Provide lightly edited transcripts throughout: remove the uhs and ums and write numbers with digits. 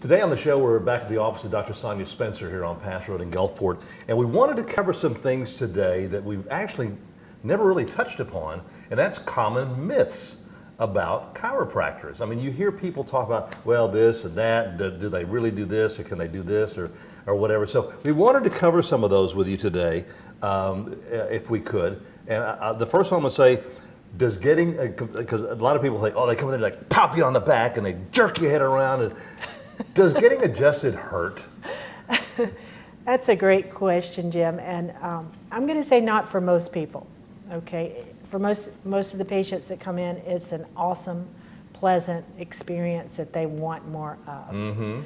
Today on the show, we're back at the office of Dr. Sonia Spencer here on Pass Road in Gulfport, and we wanted to cover some things today that we've actually never really touched upon, and that's common myths about chiropractors. I mean, you hear people talk about, well, this and that, do they really do this, or can they do this, or whatever. So we wanted to cover some of those with you today, if we could. And the first one I'm going to say, does getting, because a lot of people think, oh, they come in and like pop you on the back and they jerk your head around, and does getting adjusted hurt? That's a great question, Jim, and I'm going to say not for most people. Okay, for most of the patients that come in, it's an awesome, pleasant experience that they want more of. Mm-hmm.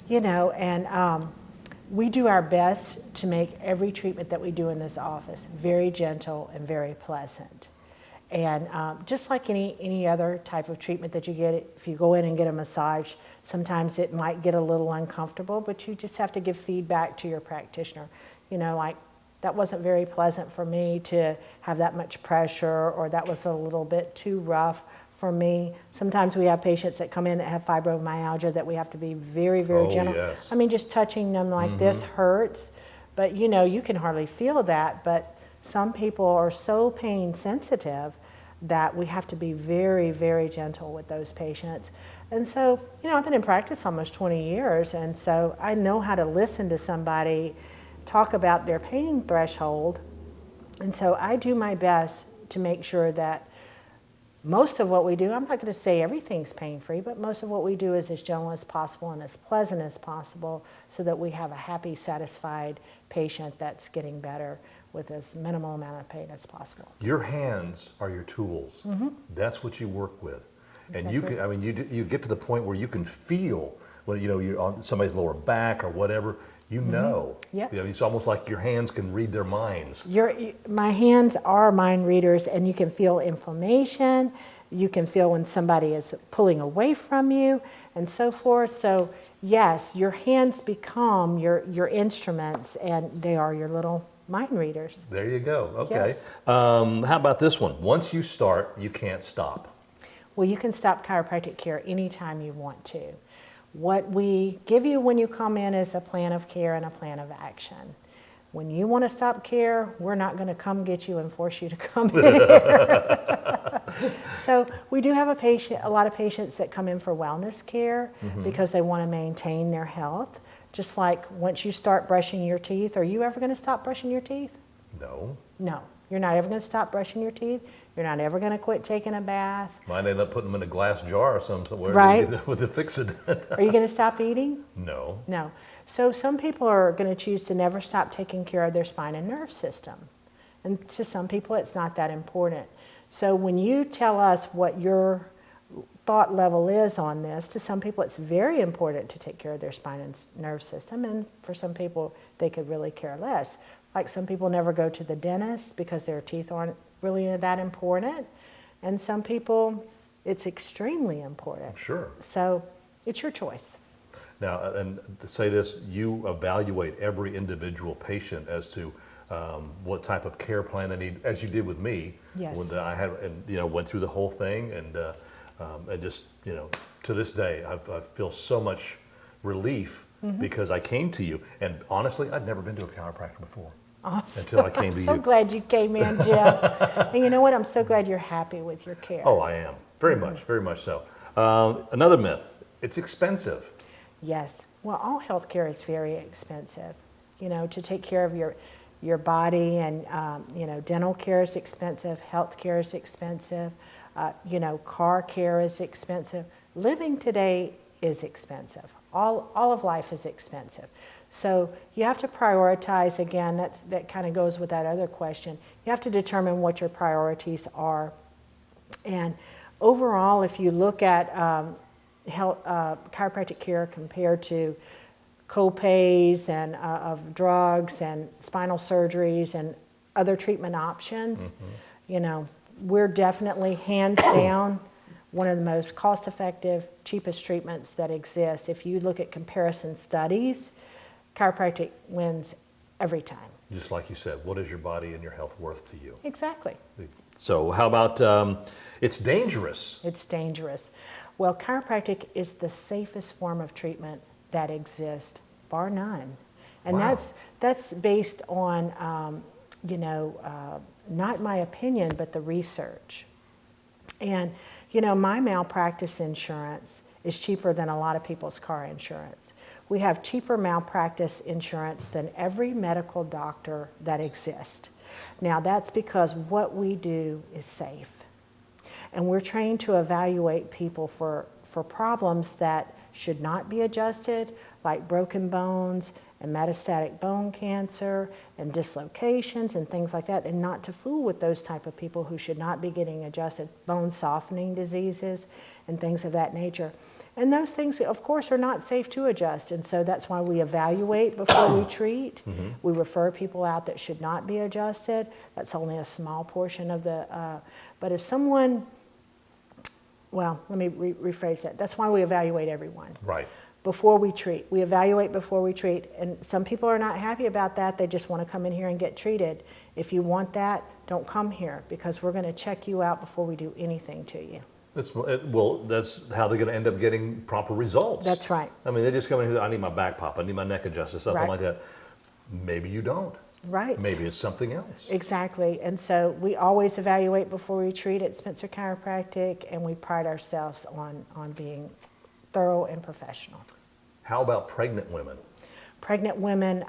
You know, and we do our best to make every treatment that we do in this office very gentle and very pleasant. And just like any other type of treatment that you get, if you go in and get a massage, sometimes it might get a little uncomfortable, but you just have to give feedback to your practitioner. You know, like, that wasn't very pleasant for me to have that much pressure, or that was a little bit too rough for me. Sometimes we have patients that come in that have fibromyalgia that we have to be very, very gentle. Yes. I mean, just touching them like this hurts, but you know, you can hardly feel that, but some people are so pain sensitive that we have to be very, very gentle with those patients. And so, you know, I've been in practice almost 20 years, and so I know how to listen to somebody talk about their pain threshold. And so I do my best to make sure that most of what we do, I'm not going to say everything's pain-free, but most of what we do is as gentle as possible and as pleasant as possible, so that we have a happy, satisfied patient that's getting better with as minimal amount of pain as possible. Your hands are your tools. Mm-hmm. That's what you work with. Exactly. And you can, I mean, you get to the point where you can feel when, you know, you're on somebody's lower back or whatever, you know. Yes. You know, it's almost like your hands can read their minds. My hands are mind readers, and you can feel inflammation. You can feel when somebody is pulling away from you and so forth. So yes, your hands become your instruments, and they are your little mind readers. There you go. Okay. Yes. How about this one? Once you start, you can't stop. Well, you can stop chiropractic care anytime you want to. What we give you when you come in is a plan of care and a plan of action. When you want to stop care, we're not going to come get you and force you to come in here. So we do have a lot of patients that come in for wellness care because they want to maintain their health. Just like once you start brushing your teeth, are you ever going to stop brushing your teeth? No. No. You're not ever going to stop brushing your teeth. You're not ever going to quit taking a bath. Might end up putting them in a glass jar or somewhere. Right. With a fix-it. Are you going to stop eating? No. No. So some people are going to choose to never stop taking care of their spine and nerve system. And to some people, it's not that important. So when you tell us what your thought level is on this, to some people it's very important to take care of their spine and nerve system, and for some people they could really care less. Like some people never go to the dentist because their teeth aren't really that important, and some people it's extremely important. Sure. So it's your choice. Now, and to say this, you evaluate every individual patient as to what type of care plan they need, as you did with me. Yes. When I had, and you know, went through the whole thing, and just, you know, to this day, I feel so much relief because I came to you. And honestly, I'd never been to a chiropractor before. Awesome. Until I came to you. I'm so glad you came in, Jim. And you know what? I'm so glad you're happy with your care. Oh, I am. Very much so. Another myth, it's expensive. Yes. Well, all healthcare is very expensive. You know, to take care of your body, and you know, dental care is expensive, health care is expensive, you know, car care is expensive. Living today is expensive. All of life is expensive. So you have to prioritize. Again, that kind of goes with that other question. You have to determine what your priorities are. And overall, if you look at chiropractic care compared to co-pays and of drugs and spinal surgeries and other treatment options, you know, we're definitely hands down one of the most cost-effective, cheapest treatments that exists. If you look at comparison studies, chiropractic wins every time. Just like you said, what is your body and your health worth to you? Exactly. So how about, it's dangerous? It's dangerous. Well, chiropractic is the safest form of treatment that exist, bar none. And Wow. that's based on, not my opinion, but the research. And, my malpractice insurance is cheaper than a lot of people's car insurance. We have cheaper malpractice insurance than every medical doctor that exists. Now, that's because what we do is safe. And we're trained to evaluate people for problems that should not be adjusted, like broken bones and metastatic bone cancer and dislocations and things like that, and not to fool with those type of people who should not be getting adjusted, bone softening diseases and things of that nature. And those things, of course, are not safe to adjust, and so that's why we evaluate before we treat. We refer people out that should not be adjusted. That's only a small portion of the, but if someone, well, let me rephrase that. That's why we evaluate everyone. Right. Before we treat. We evaluate before we treat, and some people are not happy about that. They just want to come in here and get treated. If you want that, don't come here, because we're going to check you out before we do anything to you. That's how they're going to end up getting proper results. That's right. I mean, they just come in here, I need my back pop, I need my neck adjusted, something Right. like that. Maybe you don't. Right. Maybe it's something else. Exactly. And so we always evaluate before we treat at Spencer Chiropractic, and we pride ourselves on being thorough and professional. How about pregnant women? Pregnant women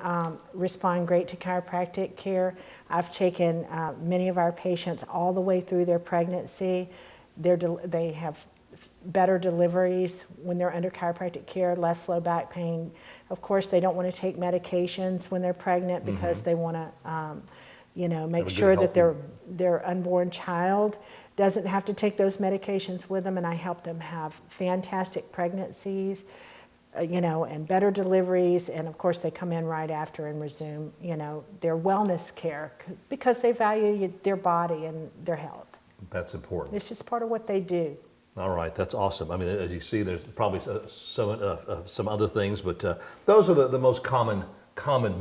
respond great to chiropractic care. I've taken many of our patients all the way through their pregnancy. They have better deliveries when they're under chiropractic care, less low back pain. Of course, they don't want to take medications when they're pregnant because they want to, make sure that their unborn child doesn't have to take those medications with them, and I help them have fantastic pregnancies, and better deliveries, and of course they come in right after and resume, their wellness care because they value their body and their health. That's important. It's just part of what they do. All right, that's awesome. I mean, as you see, there's probably some other things, but those are the most common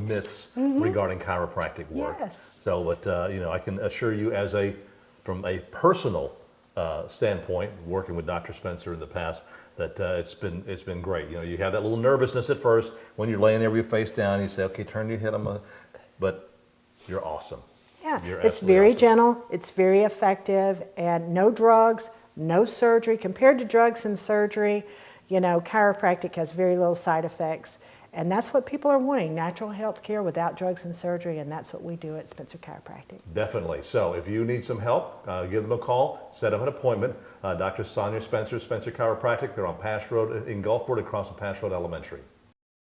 myths regarding chiropractic work. Yes. So, but I can assure you, from a personal standpoint, working with Dr. Spencer in the past, that it's been great. You have that little nervousness at first when you're laying there with your face down. You say, "Okay, turn your head." But you're awesome. Yeah, You're it's absolutely very awesome. gentle, it's very effective, and no drugs, no surgery. Compared to drugs and surgery, chiropractic has very little side effects, and that's what people are wanting, natural health care without drugs and surgery, and that's what we do at Spencer Chiropractic. Definitely. So if you need some help, give them a call, set up an appointment. Dr. Sonia Spencer, Spencer Chiropractic, they're on Pass Road in Gulfport across from Pass Road Elementary.